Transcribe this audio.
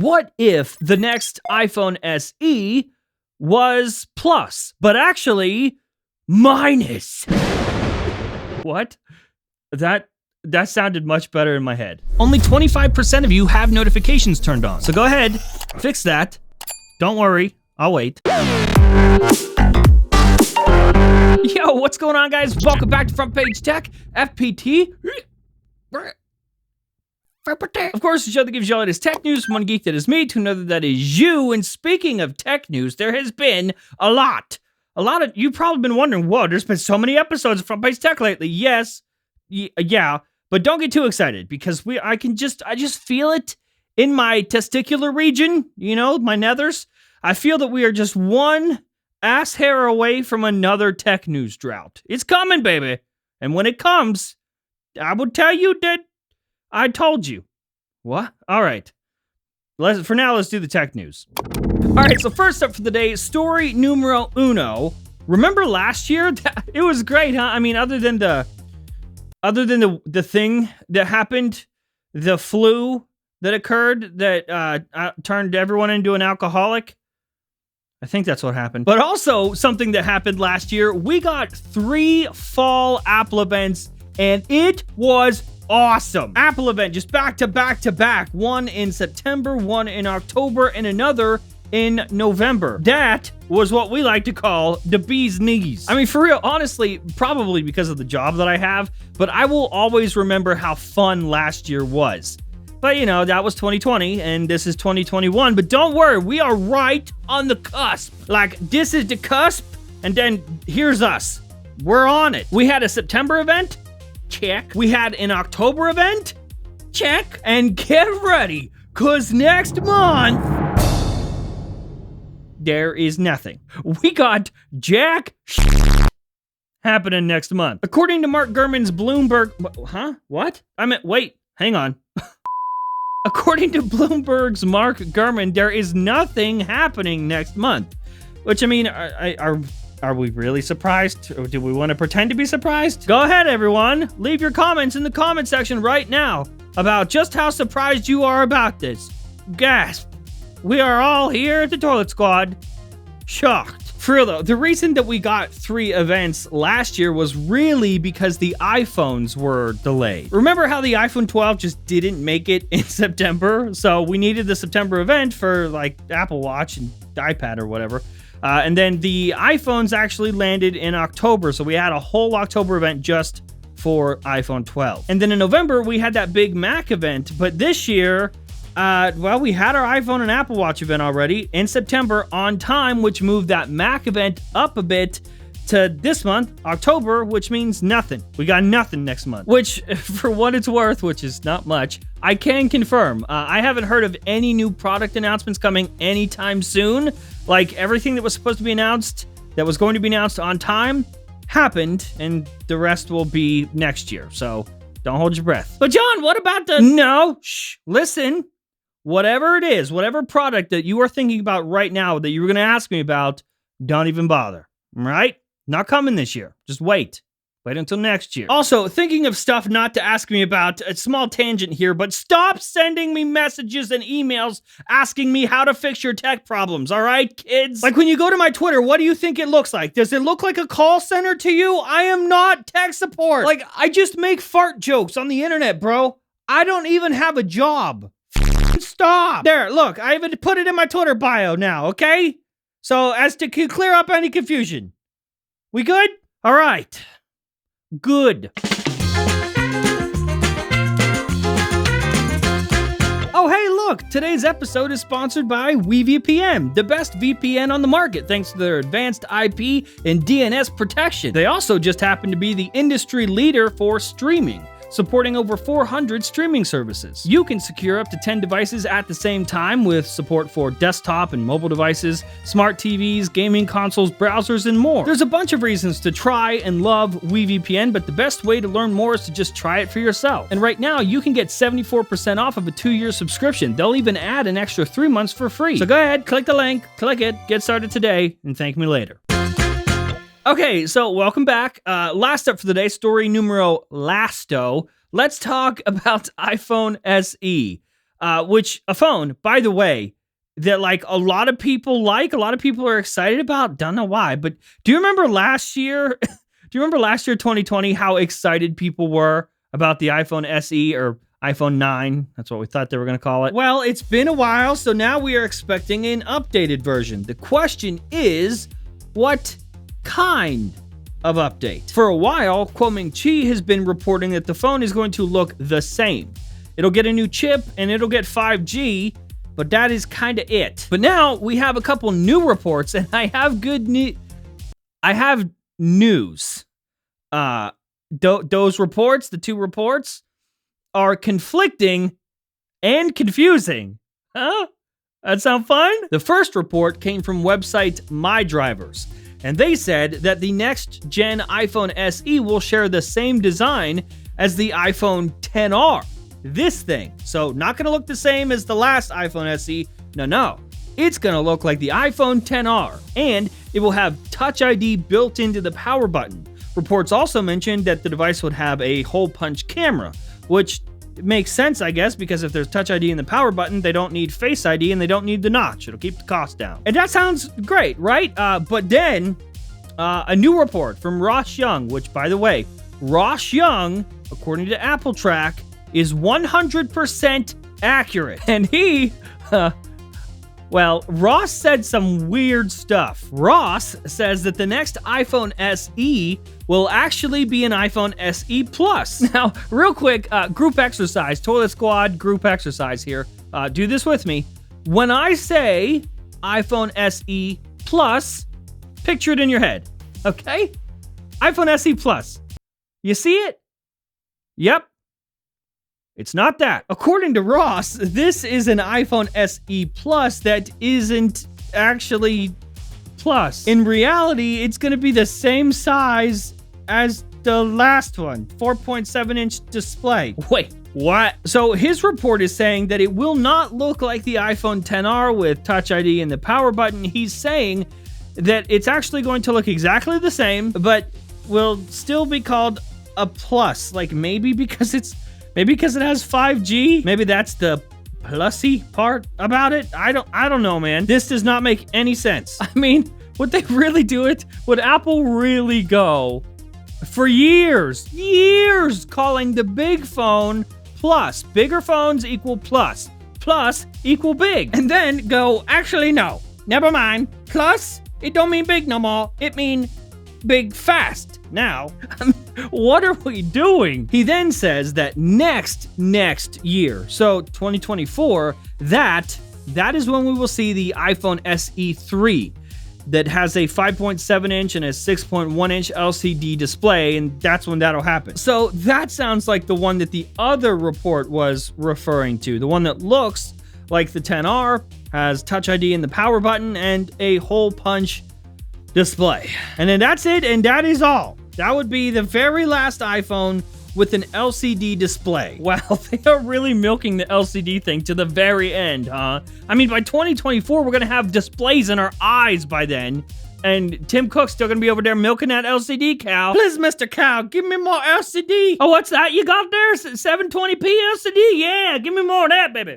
What if the next iPhone SE was plus, but actually minus? What? That sounded much better in my head. Only 25% of you have notifications turned on. So go ahead, fix that. Don't worry, I'll wait. Yo, what's going on, guys? Welcome back to Front Page Tech, FPT. Of course, the show that gives you all this tech news from one geek that is me to another that is you. And speaking of tech news, there has been a lot of, you've probably been wondering, whoa, there's been so many episodes of Front Page Tech lately. Yes, yeah, but don't get too excited because I just feel it in my testicular region, you know, my nethers. I feel that we are just one ass hair away from another tech news drought. It's coming, baby. And when it comes, I will tell you that I told you. What? All right. For now, let's do the tech news. All right, so first up for the day, story numero uno. Remember last year? It was great, huh? I mean, other than the thing that happened, the flu that occurred that turned everyone into an alcoholic. I think that's what happened. But also something that happened last year, we got 3 fall Apple events, and it was awesome. Apple event just back to back to back. One in September, one in October, and another in November. That was what we like to call the bee's knees. I mean, for real, honestly, probably because of the job that I have, but I will always remember how fun last year was. But you know, that was 2020 and this is 2021, but don't worry, we are right on the cusp. Like, this is the cusp, and then here's us. We're on it. We had a September event. Check. We had an October event. Check. And get ready, because next month, there is nothing. We got jack happening next month. According to Mark Gurman's Bloomberg... Huh? What? Wait, hang on. According to Bloomberg's Mark Gurman, there is nothing happening next month. Which, I mean, are we really surprised? Or do we want to pretend to be surprised? Go ahead, everyone. Leave your comments in the comment section right now about just how surprised you are about this. Gasp. We are all here at the Toilet Squad. Shocked. For real though, the reason that we got 3 events last year was really because the iPhones were delayed. Remember how the iPhone 12 just didn't make it in September? So we needed the September event for like Apple Watch and iPad or whatever. And then the iPhones actually landed in October. So we had a whole October event just for iPhone 12. And then in November, we had that big Mac event. But this year, well, we had our iPhone and Apple Watch event already in September on time, which moved that Mac event up a bit to this month, October, which means nothing. We got nothing next month, which for what it's worth, which is not much, I can confirm. I haven't heard of any new product announcements coming anytime soon. Like, everything that was supposed to be announced, that was going to be announced on time, happened, and the rest will be next year. So don't hold your breath. But John, what about the... No, shh, listen. Whatever it is, whatever product that you are thinking about right now that you were going to ask me about, don't even bother. All right? Not coming this year. Just wait. Wait until next year. Also, thinking of stuff not to ask me about, a small tangent here, but stop sending me messages and emails asking me how to fix your tech problems, all right, kids? Like, when you go to my Twitter, what do you think it looks like? Does it look like a call center to you? I am not tech support. Like, I just make fart jokes on the internet, bro. I don't even have a job. Stop. There, look, I even put it in my Twitter bio now, okay? So, as to clear up any confusion. We good? All right. Good. Oh, hey, look, today's episode is sponsored by WeVPN, the best VPN on the market thanks to their advanced IP and DNS protection. They also just happen to be the industry leader for streaming, supporting over 400 streaming services. You can secure up to 10 devices at the same time with support for desktop and mobile devices, smart TVs, gaming consoles, browsers, and more. There's a bunch of reasons to try and love WeVPN, but the best way to learn more is to just try it for yourself. And right now, you can get 74% off of a 2-year subscription. They'll even add an extra 3 months for free. So go ahead, click the link, click it, get started today, and thank me later. Okay, so welcome back. Last up for the day, story numero lasto. Let's talk about iPhone SE. which a phone, by the way, that like a lot of people are excited about. Don't know why, but do you remember last year? Do you remember last year, 2020, how excited people were about the iPhone SE or iPhone 9? That's what we thought they were going to call it. Well, it's been a while, so now we are expecting an updated version. The question is, what kind of update? For a while, Kuoming Chi has been reporting that the phone is going to look the same. It'll get a new chip and it'll get 5G, but that is kind of it. But now we have a couple new reports, and I have good news. I have news. Those reports, the two reports, are conflicting and confusing. Huh? That sound fun? The first report came from website MyDrivers, and they said that the next gen iPhone SE will share the same design as the iPhone XR. This thing. So not going to look the same as the last iPhone SE. No. It's going to look like the iPhone XR, and it will have Touch ID built into the power button. Reports also mentioned that the device would have a hole punch camera, which makes sense, I guess, because if there's Touch ID in the power button, they don't need Face ID and they don't need the notch. It'll keep the cost down. And that sounds great, right? But then a new report from Ross Young, which, by the way, Ross Young, according to Apple Track, is 100% accurate. And he, Ross said some weird stuff. Ross says that the next iPhone SE will actually be an iPhone SE Plus. Now, real quick, group exercise, Toilet Squad group exercise here. Do this with me. When I say iPhone SE Plus, picture it in your head, okay? iPhone SE Plus. You see it? Yep. It's not that. According to Ross, this is an iPhone SE Plus that isn't actually Plus. In reality, it's going to be the same size as the last one, 4.7-inch display. Wait, what? So his report is saying that it will not look like the iPhone XR with Touch ID and the power button. He's saying that it's actually going to look exactly the same, but will still be called a Plus. Like maybe because it has 5G. Maybe that's the plusy part about it. I don't know, man. This does not make any sense. I mean, would they really do it? Would Apple really go for years calling the big phone Plus? Bigger phones equal Plus. Plus equal big. And then go, actually, no. Never mind. Plus, it don't mean big no more. It mean big fast. Now, what are we doing? He then says that next year, so 2024, that is when we will see the iPhone SE 3 that has a 5.7-inch and a 6.1-inch LCD display, and that's when that'll happen. So that sounds like the one that the other report was referring to, the one that looks like the XR, has Touch ID in the power button, and a hole punch display. And then that's it, and that is all. That would be the very last iPhone with an LCD display. Wow, they are really milking the LCD thing to the very end, huh? I mean, by 2024, we're gonna have displays in our eyes by then. And Tim Cook's still gonna be over there milking that LCD cow. Please, Mr. Cow, give me more LCD. Oh, what's that you got there? 720p LCD? Yeah, give me more of that, baby.